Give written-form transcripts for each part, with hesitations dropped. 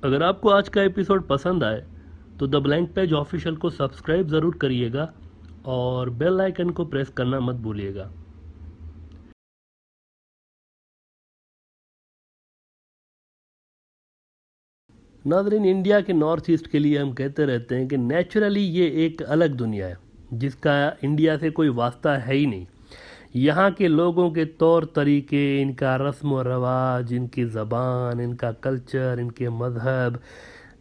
अगर आपको आज का एपिसोड पसंद आए तो द ब्लैंक पेज ऑफिशियल को सब्सक्राइब ज़रूर करिएगा और बेल आइकन को प्रेस करना मत भूलिएगा। नाज़रीन, इंडिया के नॉर्थ ईस्ट के लिए हम कहते रहते हैं कि नेचुरली ये एक अलग दुनिया है जिसका इंडिया से कोई वास्ता है ही नहीं। यहाँ के लोगों के तौर तरीके, इनका रस्म व रवाज, इनकी ज़बान, इनका कल्चर, इनके मज़हब,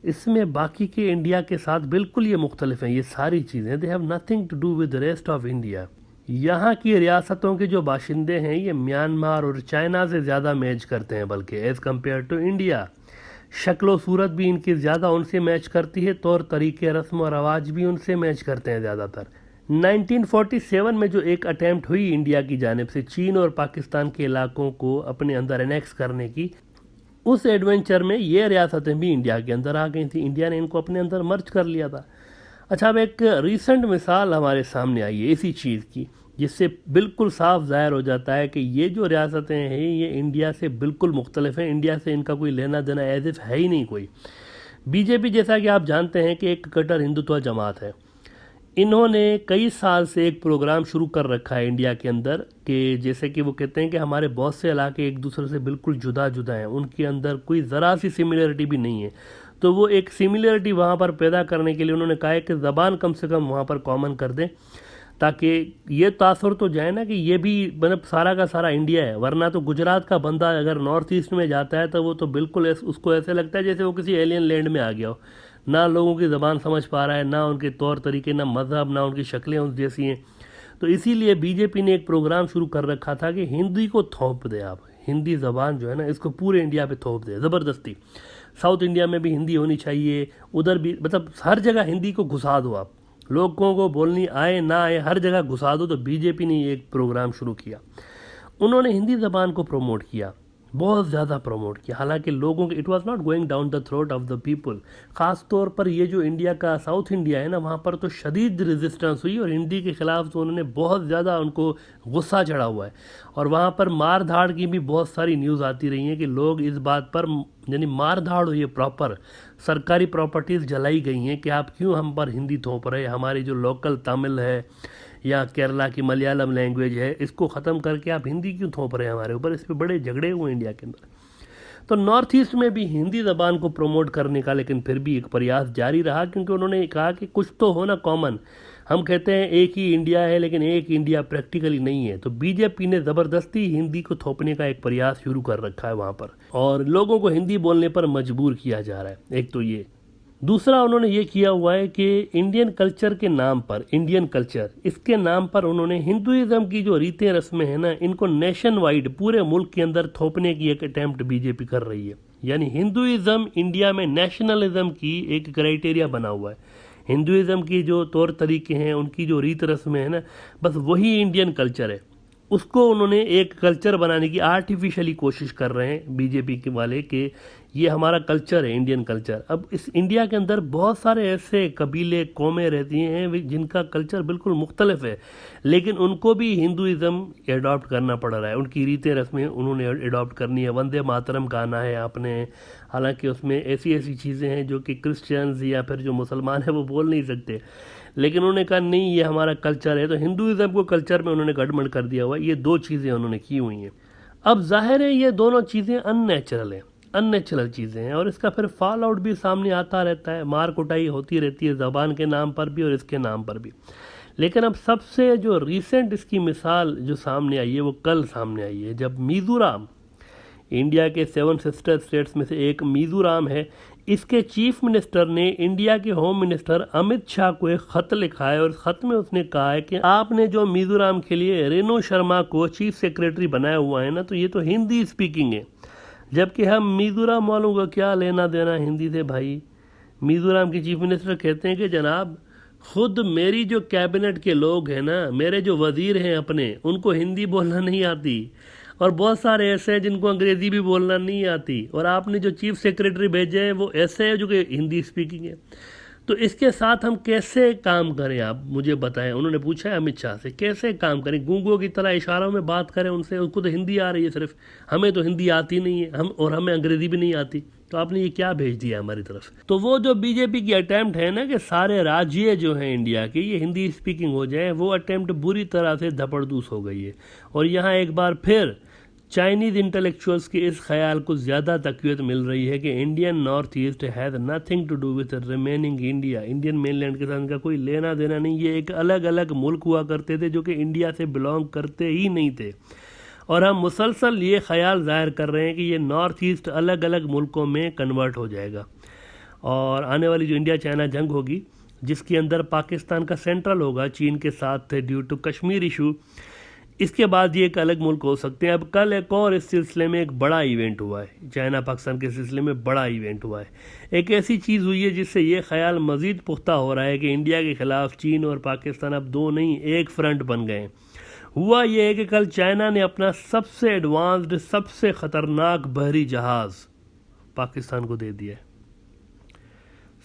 इसमें बाकी के इंडिया के साथ बिल्कुल ये मुख्तलिफ हैं। ये सारी चीज़ें they have nothing to do with the rest of India. यहाँ की रियासतों के जो बाशिंदे हैं ये म्यांमार और चाइना से ज़्यादा मैच करते हैं, बल्कि एज़ कम्पेयर टू इंडिया। शक्ल सूरत भी इनकी ज़्यादा उनसे मैच करती है, तौर तरीके, रस्म और रवाज भी उनसे मैच करते हैं ज़्यादातर। 1947 में जो एक अटैम्प्ट हुई इंडिया की जानिब से चीन और पाकिस्तान के इलाकों को अपने अंदर एनेक्स करने की, उस एडवेंचर में ये रियासतें भी इंडिया के अंदर आ गई थी। इंडिया ने इनको अपने अंदर मर्ज कर लिया था। अच्छा, अब एक रीसेंट मिसाल हमारे सामने आई है इसी चीज़ की, जिससे बिल्कुल साफ ज़ाहिर हो जाता है कि ये जो रियासतें हैं ये इंडिया से बिल्कुल मुख्तलिफ हैं। इंडिया से इनका कोई लेना देना एज इफ है ही नहीं कोई। बीजेपी, जैसा कि आप जानते हैं कि एक कट्टर हिंदुत्व जमात है। इन्होंने कई साल से एक प्रोग्राम शुरू कर रखा है इंडिया के अंदर कि जैसे कि वो कहते हैं कि हमारे बहुत से इलाके एक दूसरे से बिल्कुल जुदा जुदा हैं, उनके अंदर कोई ज़रा सी सिमिलरिटी भी नहीं है। तो वो एक सिमिलरिटी वहाँ पर पैदा करने के लिए उन्होंने कहा है कि ज़बान कम से कम वहाँ पर कॉमन कर दें, ताकि ये तासुर तो जाए ना कि ये भी मतलब सारा का सारा इंडिया है। वरना तो गुजरात का बंदा अगर नॉर्थ ईस्ट में जाता है तो वो तो बिल्कुल उसको ऐसे लगता है जैसे वो किसी एलियन लैंड में आ गया हो। ना लोगों की ज़बान समझ पा रहा है, ना उनके तौर तरीके, ना मज़हब, ना उनकी शक्लें उस जैसी हैं। तो इसीलिए बीजेपी ने एक प्रोग्राम शुरू कर रखा था कि हिंदी को थोप दे आप, हिंदी ज़बान जो है ना इसको पूरे इंडिया पे थोप दे ज़बरदस्ती। साउथ इंडिया में भी हिंदी होनी चाहिए, उधर भी, मतलब हर जगह हिंदी को घुसा दो आप, लोगों को बोलनी आए ना आए हर जगह घुसा दो। तो बीजेपी ने एक प्रोग्राम शुरू किया। उन्होंने हिंदी ज़बान को प्रमोट किया, बहुत ज़्यादा प्रमोट किया। हालांकि लोगों के it was not going down the throat of the people. ख़ास तौर पर ये जो इंडिया का साउथ इंडिया है ना, वहाँ पर तो शदीद रेजिस्टेंस हुई और हिंदी के ख़िलाफ़ तो उन्होंने बहुत ज़्यादा, उनको गुस्सा चढ़ा हुआ है। और वहाँ पर मार धाड़ की भी बहुत सारी न्यूज़ आती रही हैं कि लोग इस बात पर, यानी मार धाड़ हुई है, प्रॉपर सरकारी प्रॉपर्टीज़ जलाई गई हैं कि आप क्यों हम पर हिंदी थोप रहे, हमारी जो लोकल तमिल है या केरला की मलयालम लैंग्वेज है इसको ख़त्म करके आप हिंदी क्यों थोप रहे हैं हमारे ऊपर। इस पर बड़े झगड़े हुए इंडिया के अंदर। तो नॉर्थ ईस्ट में भी हिंदी ज़बान को प्रमोट करने का लेकिन फिर भी एक प्रयास जारी रहा, क्योंकि उन्होंने कहा कि कुछ तो होना कॉमन। हम कहते हैं एक ही इंडिया है, लेकिन एक इंडिया प्रैक्टिकली नहीं है। तो बीजेपी ने ज़बरदस्ती हिंदी को थोपने का एक प्रयास शुरू कर रखा है वहाँ पर, और लोगों को हिंदी बोलने पर मजबूर किया जा रहा है। एक तो ये, दूसरा उन्होंने ये किया हुआ है कि इंडियन कल्चर के नाम पर, इंडियन कल्चर इसके नाम पर उन्होंने हिंदुइज्म की जो रीतें रस्में हैं ना, इनको नेशन वाइड पूरे मुल्क के अंदर थोपने की एक अटैम्प्ट बीजेपी कर रही है। यानी हिंदुइज्म इंडिया में नेशनलिज्म की एक क्राइटेरिया बना हुआ है। हिंदुइज्म की जो तौर तरीके हैं, उनकी जो रीत रस्में हैं ना, बस वही इंडियन कल्चर है। उसको उन्होंने एक कल्चर बनाने की आर्टिफिशियली कोशिश कर रहे हैं बीजेपी के वाले कि ये हमारा कल्चर है, इंडियन कल्चर। अब इस इंडिया के अंदर बहुत सारे ऐसे कबीले, कौमें रहती हैं जिनका कल्चर बिल्कुल मुख्तलिफ है, लेकिन उनको भी हिंदुइज्म एडॉप्ट करना पड़ रहा है। उनकी रीतें रस्में उन्होंने एडॉप्ट करनी है। वंदे मातरम गाना है आपने, हालांकि उसमें ऐसी ऐसी चीज़ें हैं जो कि क्रिश्चियंस या फिर जो मुसलमान हैं वो बोल नहीं सकते, लेकिन उन्होंने कहा नहीं ये हमारा कल्चर है। तो हिंदुइज्म को कल्चर में उन्होंने गड़बड़ कर दिया हुआ है। ये दो चीज़ें उन्होंने की हुई हैं। अब जाहिर है ये दोनों चीज़ें अननेचुरल हैं, अननेचुरल चीज़ें हैं, और इसका फिर फॉल आउट भी सामने आता रहता है। मार कुटाई होती रहती है ज़बान के नाम पर भी और इसके नाम पर भी। लेकिन अब सबसे जो रिसेंट इसकी मिसाल जो सामने आई है वो कल सामने आई है, जब मिज़ोरम, इंडिया के 7 सिस्टर स्टेट्स में से एक मिज़ोरम है, इसके चीफ मिनिस्टर ने इंडिया के होम मिनिस्टर अमित शाह को एक ख़त लिखा है। और इस ख़त में उसने कहा है कि आपने जो मिज़ोरम के लिए रेणु शर्मा को चीफ सेक्रेटरी बनाया हुआ है ना, तो ये तो हिंदी स्पीकिंग है, जबकि हम मिज़ोरम वालों का क्या लेना देना हिंदी से भाई। मिज़ोरम के चीफ मिनिस्टर कहते हैं कि जनाब, खुद मेरी जो कैबिनेट के लोग हैं ना, मेरे जो वज़ीर हैं अपने, उनको हिंदी बोलना नहीं आती, और बहुत सारे ऐसे हैं जिनको अंग्रेज़ी भी बोलना नहीं आती, और आपने जो चीफ सेक्रेटरी भेजे हैं वो ऐसे हैं जो कि हिंदी स्पीकिंग है। तो इसके साथ हम कैसे काम करें, आप मुझे बताएं। उन्होंने पूछा है अमित शाह से, कैसे काम करें, गूंगों की तरह इशारों में बात करें उनसे। उसको तो हिंदी आ रही है सिर्फ, हमें तो हिंदी आती नहीं है, हम और हमें अंग्रेज़ी भी नहीं आती। तो आपने ये क्या भेज दिया हमारी तरफ। तो वो जो बीजेपी की अटेम्प्ट है ना कि सारे राज्य जो हैं इंडिया के ये हिंदी स्पीकिंग हो जाए, वो अटेम्प्ट बुरी तरह से धपड़दूस हो गई है। और यहाँ एक बार फिर चाइनीज़ इंटेलेक्चुअल्स के इस ख्याल को ज़्यादा तक़वियत मिल रही है कि Indian North East has nothing to do with remaining India. Indian mainland के साथ इनका कोई लेना देना नहीं, ये एक अलग अलग मुल्क हुआ करते थे जो कि इंडिया से बिलोंग करते ही नहीं थे। और हम मुसलसल ये ख्याल ज़ाहिर कर रहे हैं कि ये नॉर्थ ईस्ट अलग अलग मुल्कों में कन्वर्ट हो जाएगा। और आने वाली जो इंडिया चाइना जंग होगी, जिसके अंदर पाकिस्तान का सेंट्रल होगा चीन के साथ ड्यू टू कश्मीर इशू, इसके बाद ये एक अलग मुल्क हो सकते हैं। अब कल एक और इस सिलसिले में एक बड़ा इवेंट हुआ है, चाइना पाकिस्तान के सिलसिले में बड़ा इवेंट हुआ है। एक ऐसी चीज़ हुई है जिससे ये ख्याल मज़ीद पुख्ता हो रहा है कि इंडिया के ख़िलाफ़ चीन और पाकिस्तान अब दो नहीं एक फ्रंट बन गए। हुआ यह है कि कल चाइना ने अपना सबसे एडवांस्ड, सबसे ख़तरनाक बहरी जहाज़ पाकिस्तान को दे दिया है।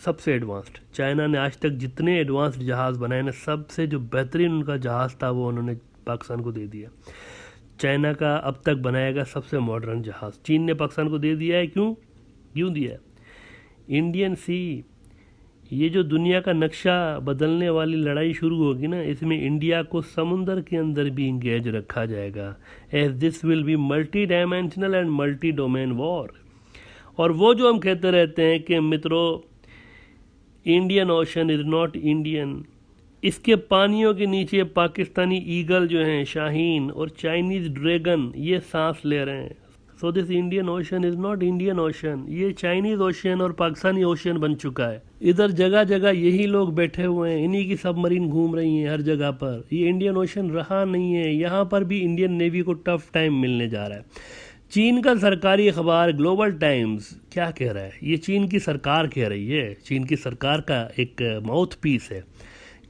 सबसे एडवांस्ड, चाइना ने आज तक जितने एडवांस्ड जहाज़ बनाए ना, सबसे जो बेहतरीन उनका जहाज़ था वो उन्होंने पाकिस्तान को दे दिया। चाइना का अब तक बनाया गया सबसे मॉडर्न जहाज़ चीन ने पाकिस्तान को दे दिया है। क्यों दिया है? इंडियन सी, ये जो दुनिया का नक्शा बदलने वाली लड़ाई शुरू होगी ना, इसमें इंडिया को समुंदर के अंदर भी इंगेज रखा जाएगा, as this will be multi dimensional and multi domain war. और वो जो हम कहते रहते हैं कि मित्रों Indian Ocean is not Indian, इसके पानियों के नीचे पाकिस्तानी ईगल जो हैं शाहीन और चाइनीज़ ड्रैगन ये सांस ले रहे हैं। So this Indian Ocean is not Indian ocean, ये चाइनीज़ ओशन और पाकिस्तानी ओशन बन चुका है। इधर जगह जगह यही लोग बैठे हुए हैं, इन्हीं की सबमरीन घूम रही हैं हर जगह पर। ये इंडियन ओशन रहा नहीं है, यहाँ पर भी इंडियन नेवी को टफ टाइम मिलने जा रहा है। चीन का सरकारी अखबार ग्लोबल टाइम्स क्या कह रहा है? ये चीन की सरकार कह रही है, चीन की सरकार का एक माउथ पीस है।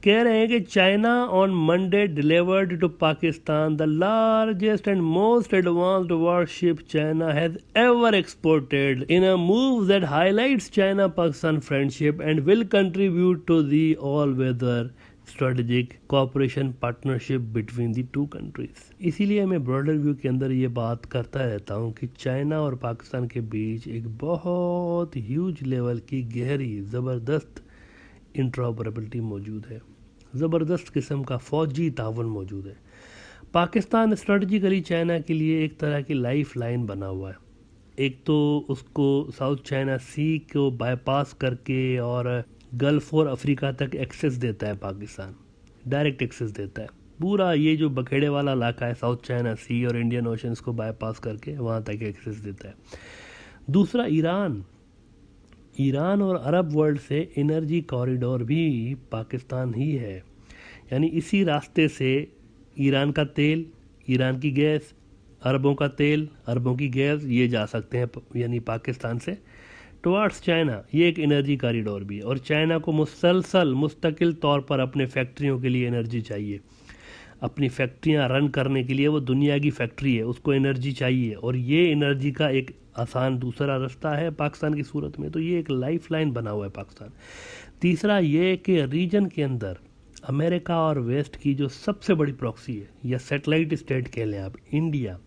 कह रहे हैं कि China on Monday delivered to Pakistan the largest and most advanced warship China has ever exported in a move that highlights China Pakistan friendship and will contribute to the all weather strategic cooperation partnership between the two countries. इसीलिए मैं broader view के अंदर ये बात करता रहता हूँ कि चाइना और पाकिस्तान के बीच एक बहुत ह्यूज लेवल की गहरी ज़बरदस्त इंट्रॉपरेबिलिटी मौजूद है, ज़बरदस्त किस्म का फ़ौजी तावन मौजूद है। पाकिस्तान स्ट्रेटजिकली चाइना के लिए एक तरह की लाइफ लाइन बना हुआ है। एक तो उसको साउथ चाइना सी को बाईपास करके और गल्फ़ और अफ्रीका तक एक्सेस देता है पाकिस्तान, डायरेक्ट एक्सेस देता है। पूरा ये जो बखेड़े वाला इलाका है साउथ चाइना सी और इंडियन ओशंस को बाईपास करके वहाँ तक एक्सेस देता है। दूसरा ईरान और अरब वर्ल्ड से एनर्जी कॉरिडोर भी पाकिस्तान ही है, यानी इसी रास्ते से ईरान का तेल, ईरान की गैस, अरबों का तेल, अरबों की गैस ये जा सकते हैं यानी पाकिस्तान से टुवार्ड्स चाइना। ये एक एनर्जी कॉरिडोर भी है। और चाइना को मुस्तकिल तौर पर अपने फैक्ट्रियों के लिए एनर्जी चाहिए, अपनी फैक्ट्रियां रन करने के लिए। वो दुनिया की फैक्ट्री है, उसको एनर्जी चाहिए, और ये एनर्जी का एक आसान दूसरा रास्ता है पाकिस्तान की सूरत में। तो ये एक लाइफ लाइन बना हुआ है पाकिस्तान। तीसरा ये कि रीजन के अंदर अमेरिका और वेस्ट की जो सबसे बड़ी प्रॉक्सी है या सैटेलाइट स्टेट कह लें आप, इंडिया,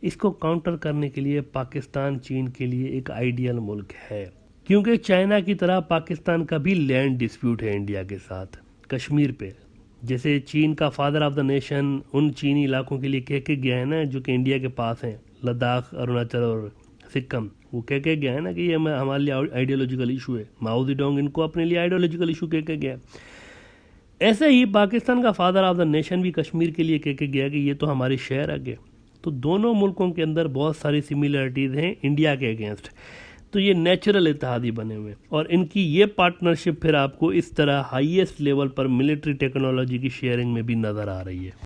इसको काउंटर करने के लिए पाकिस्तान चीन के लिए एक आइडियल मुल्क है। क्योंकि चाइना की तरह पाकिस्तान का भी लैंड डिस्प्यूट है इंडिया के साथ कश्मीर पे। जैसे चीन का फादर ऑफ द नेशन उन चीनी इलाकों के लिए कह के गया है ना जो कि इंडिया के पास हैं, लद्दाख, अरुणाचल और सिक्किम, वो कह के गया है ना कि ये हमारे लिए आइडियोलॉजिकल इशू है। माओ ज़ेडोंग इनको अपने लिए आइडियोलॉजिकल इशू कह के गया। ऐसे ही पाकिस्तान का फादर ऑफ द नेशन भी कश्मीर के लिए कह के गया कि ये तो हमारी शहर आगे। तो दोनों मुल्कों के अंदर बहुत सारी सिमिलरिटीज़ हैं इंडिया के अगेंस्ट। तो ये नेचुरल इत्तेहादी बने हुए, और इनकी ये पार्टनरशिप फिर आपको इस तरह हाईएस्ट लेवल पर मिलिट्री टेक्नोलॉजी की शेयरिंग में भी नज़र आ रही है।